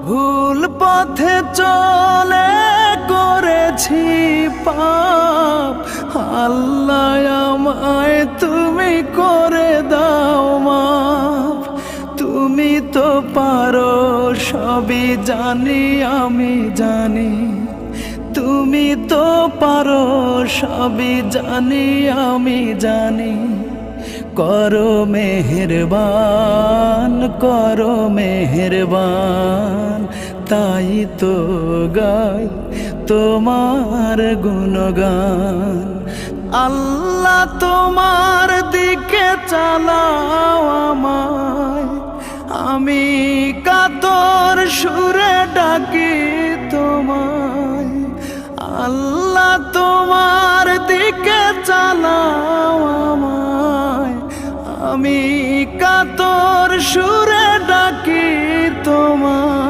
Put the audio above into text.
ভুল পথে চলে করেছি পাপ, আল্লাহ আমায় তুমি করে দাও মাফ। তুমি তো পারো সবই জানি আমি জানি, তুমি তো পারো সবই জানি আমি জানি। করো মেহেরবান, করো মেহেরবান, তাই তো গাই তোমার গুণগান। আল্লাহ তোমার দিকে চালাও আমায়, আমি কাতর সুরে ডাকি তোমায়। আল্লাহ তোমার দিকে চালাও আমায়, আমি কাতর সুরে ডাকি তোমায়।